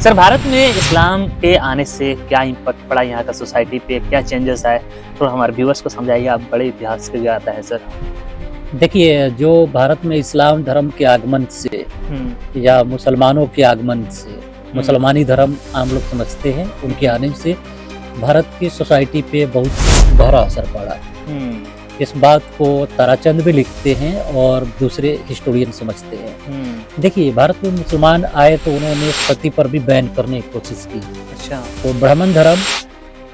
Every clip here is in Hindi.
सर, भारत में इस्लाम के आने से क्या इम्पैक्ट पड़ा यहाँ का सोसाइटी पे, क्या चेंजेस आए, तो हमारे व्यूअर्स को समझाइए। आप बड़े इतिहास के ज्ञाता है सर। देखिए, जो भारत में इस्लाम धर्म के आगमन से या मुसलमानों के आगमन से, मुसलमानी धर्म आम लोग समझते हैं, उनके आने से भारत की सोसाइटी पे बहुत गहरा असर पड़ा। इस बात को ताराचंद भी लिखते हैं और दूसरे हिस्टोरियन समझते हैं। देखिए, भारत में मुसलमान आए तो उन्होंने सती पर भी बैन करने की कोशिश की। अच्छा। तो ब्राह्मण धर्म,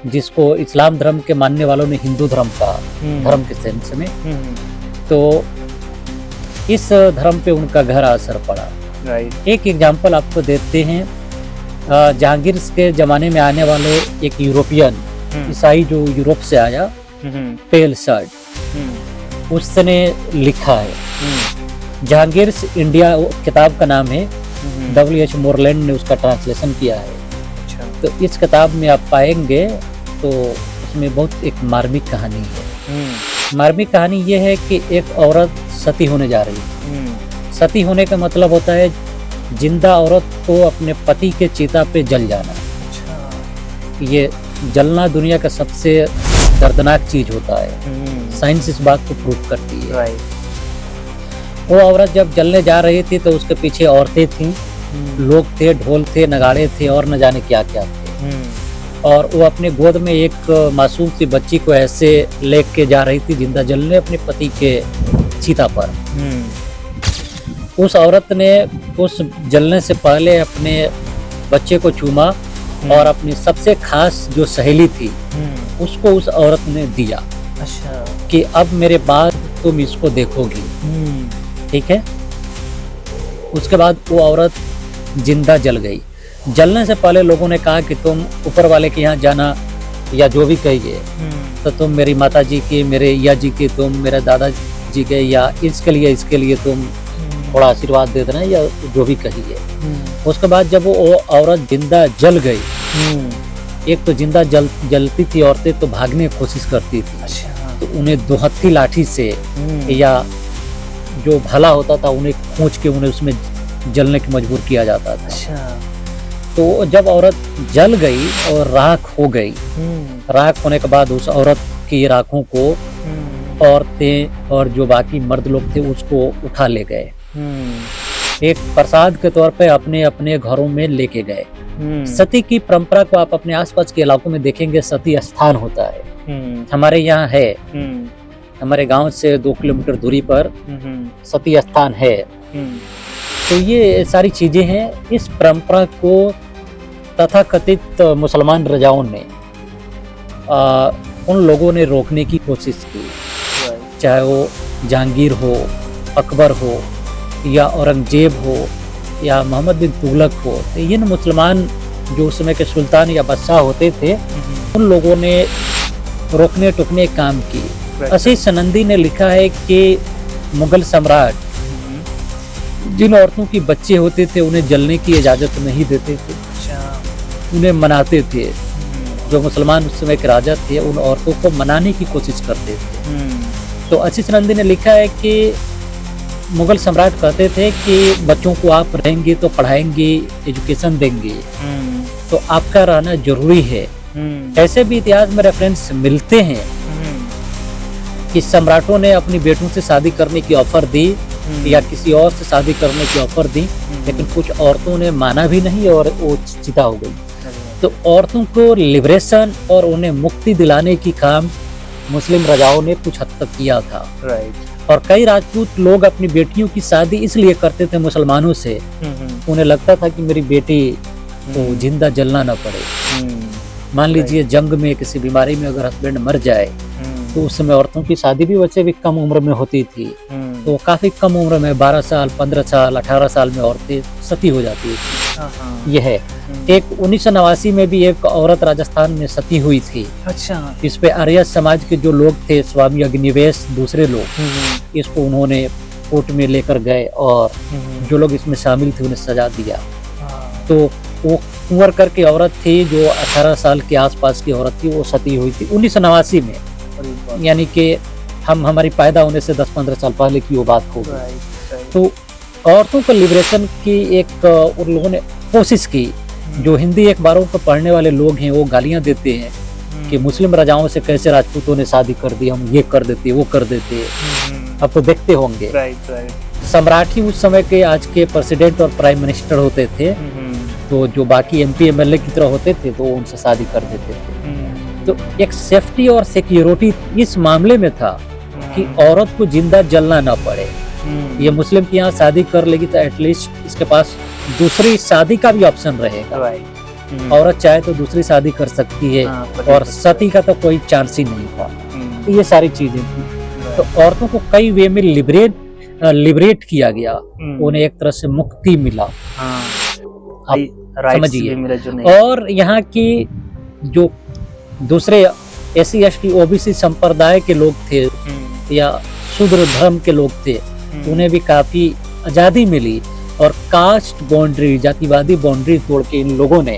जिसको इस्लाम धर्म के मानने वालों ने हिंदू धर्म का धर्म के सेंस में, तो इस धर्म पे उनका गहरा असर पड़ा। राइट। एक एग्जांपल आपको देते हैं। जहांगीर के जमाने में आने वाले एक यूरोपियन ईसाई जो यूरोप से आया, पेल शर्ट, उसने लिखा है जहांगीर इंडिया, किताब का नाम है। W.H. मोरलैंड ने उसका ट्रांसलेशन किया है। अच्छा। तो इस किताब में आप पाएंगे तो उसमें बहुत एक मार्मिक कहानी है। मार्मिक कहानी ये है कि एक औरत सती होने जा रही है। सती होने का मतलब होता है जिंदा औरत को अपने पति के चिता पे जल जाना। अच्छा। ये जलना दुनिया का सबसे दर्दनाक चीज होता है। साइंस इस बात को प्रूव करती है। राइट। वो औरत जब जलने जा रही थी तो उसके पीछे औरतें थीं, लोग थे, ढोल थे, नगाड़े थे और न जाने क्या क्या थे। और वो अपने गोद में एक मासूम सी बच्ची को ऐसे लेके जा रही थी जिंदा जलने अपने पति के चिता पर। उस औरत ने उस जलने से पहले अपने बच्चे को चूमा और अपनी सबसे खास जो सहेली थी उसको उस औरत ने दिया। अच्छा। कि अब मेरे बाद तुम इसको देखोगी, ठीक है। उसके बाद वो औरत जिंदा जल गई। जलने से पहले लोगों ने कहा कि तुम ऊपर वाले के यहाँ जाना या जो भी कहिए, तो तुम मेरी माता जी की, मेरे या जी की, तुम मेरे दादा जी के, या इसके लिए तुम थोड़ा आशीर्वाद दे देना या जो भी कहिए। उसके बाद जब वो औरत जिंदा जल गई, एक तो जिंदा जलती थी औरतें तो भागने की कोशिश करती थी। अच्छा। तो उन्हें दोहत्ती लाठी से या जो भाला होता था उन्हें खींच के उन्हें उसमें जलने की मजबूर किया जाता था। अच्छा। तो जब औरत जल गई और राख हो गई, राख होने के बाद उस औरत की राखों को औरतें और जो बाकी मर्द लोग थे उसको उठा ले गए, एक प्रसाद के तौर पे अपने अपने घरों में लेके गए। सती की परंपरा को आप अपने आसपास के इलाकों में देखेंगे, सती स्थान होता है। हमारे यहाँ है, हमारे गांव से 2 किलोमीटर दूरी पर सती स्थान है। तो ये सारी चीजें हैं। इस परंपरा को तथाकथित मुसलमान रजाओं ने उन लोगों ने रोकने की कोशिश की, चाहे वो जहांगीर हो, अकबर हो, या औरंगजेब हो, या मोहम्मद बिन तुगलक हो। तो ये मुसलमान जो उस समय के सुल्तान या बादशाह होते थे, उन लोगों ने रोकने टोकने काम की। आशीष नंदी ने लिखा है कि मुगल सम्राट जिन औरतों की बच्चे होते थे उन्हें जलने की इजाजत नहीं देते थे, उन्हें मनाते थे। जो मुसलमान उस समय के राजा थे उन औरतों को मनाने की कोशिश करते थे। तो आशीष नंदी ने लिखा है कि मुगल सम्राट कहते थे कि बच्चों को आप रहेंगे तो पढ़ाएंगे, एजुकेशन देंगे, तो आपका रहना जरूरी है। ऐसे भी इतिहास में रेफरेंस मिलते हैं कि सम्राटों ने अपनी बेटों से शादी करने की ऑफर दी या किसी और से शादी करने की ऑफर दी, लेकिन कुछ औरतों ने माना भी नहीं और वो चिता हो गई। तो औरतों को लिबरेशन और उन्हें मुक्ति दिलाने की काम मुस्लिम रजाओं ने कुछ हद तक किया था। राइट। और कई राजपूत लोग अपनी बेटियों की शादी इसलिए करते थे मुसलमानों से, उन्हें लगता था कि मेरी बेटी को जिंदा जलना न पड़े। मान लीजिए जंग में किसी बीमारी में अगर हस्बैंड मर जाए तो उस समय औरतों की शादी भी वैसे भी कम उम्र में होती थी। तो काफी कम उम्र में 12 साल, 15 साल, 18 साल में औरतें सती हो जाती थी। यह है। एक 1989 में भी एक औरत राजस्थान में सती हुई थी। अच्छा। इस पे आर्य समाज के जो लोग थे, स्वामी अग्निवेश, दूसरे लोग, इसको उन्होंने कोर्ट में लेकर गए और जो लोग इसमें शामिल थे उन्हें सजा दिया। तो वो कुंवर करके औरत थी जो 18 साल के आसपास की औरत थी, वो सती हुई थी 1989 में। यानी कि हमारी पैदा होने से 10-15 साल पहले की वो बात हो गई। तो औरतों को लिबरेशन की एक उन लोगों ने कोशिश की जो हिंदी अखबारों को पढ़ने वाले लोग हैं वो गालियां देते हैं कि मुस्लिम राजाओं से कैसे राजपूतों ने शादी कर दी, हम ये कर देते वो कर देते। अब तो देखते होंगे सम्राट ही उस समय के आज के प्रेसिडेंट और प्राइम मिनिस्टर होते थे, तो जो बाकी एमपी एमएलए की तरह होते थे तो उनसे शादी कर देते थे। तो एक सेफ्टी और सिक्योरिटी इस मामले में था कि औरत को जिंदा जलना ना पड़े। ये मुस्लिम के यहाँ शादी कर लेगी तो एटलीस्ट इसके पास दूसरी शादी का भी ऑप्शन रहेगा। औरत चाहे तो दूसरी शादी कर सकती है और सती का तो कोई चांस ही नहीं था। तो ये सारी चीजें थी, तो औरतों को कई वे में लिबरेट किया गया, उन्हें एक तरह से मुक्ति मिला। समझिए। और यहाँ की जो दूसरे SC ST OBC संप्रदाय के लोग थे या शूद्र धर्म के लोग थे, उन्हें भी काफी आजादी मिली और कास्ट बाउंड्री, जातिवादी बाउंड्री तोड़ के इन लोगों ने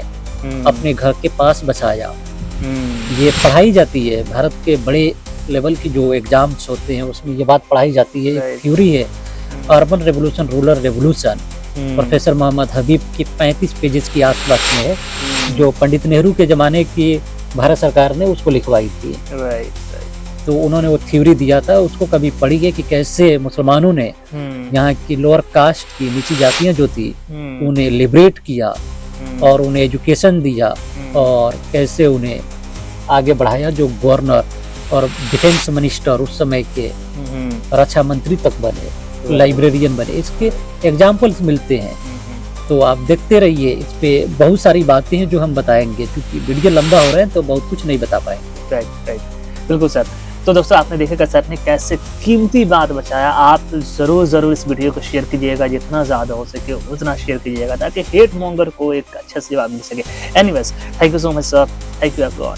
अपने घर के पास बसाया। ये पढ़ाई जाती है, भारत के बड़े लेवल की जो एग्जाम्स होते हैं उसमें ये बात पढ़ाई जाती है। थ्योरी है urban revolution rural revolution, professor Mohammad Habib की 35 पेजेस की आसपास में है, जो पंडित नेहरू के जमाने की भारत सरकार ने उसको लिखवाई थी। तो उन्होंने वो थ्योरी दिया था, उसको कभी पढ़ी है कि कैसे मुसलमानों ने यहाँ की लोअर कास्ट की नीची जातियां जो थी उन्हें लिबरेट किया और उन्हें एजुकेशन दिया और कैसे उन्हें आगे बढ़ाया, जो गवर्नर और डिफेंस मिनिस्टर उस समय के रक्षा मंत्री तक बने, लाइब्रेरियन बने। इसके एग्जाम्पल्स मिलते हैं, तो आप देखते रहिए। इस पे बहुत सारी बातें हैं जो हम बताएंगे, क्योंकि वीडियो लंबा हो रहा है तो बहुत कुछ नहीं बता पाएंगे। राइट, बिल्कुल सर। तो दोस्तों आपने देखा कि सर ने कैसे कीमती बात बचाया। आप जरूर इस वीडियो को शेयर कीजिएगा, जितना ज्यादा हो सके उतना शेयर कीजिएगा, ताकि हेट मॉन्गर को एक अच्छा जवाब मिल सके। Anyways, thank you so much sir, thank you everyone.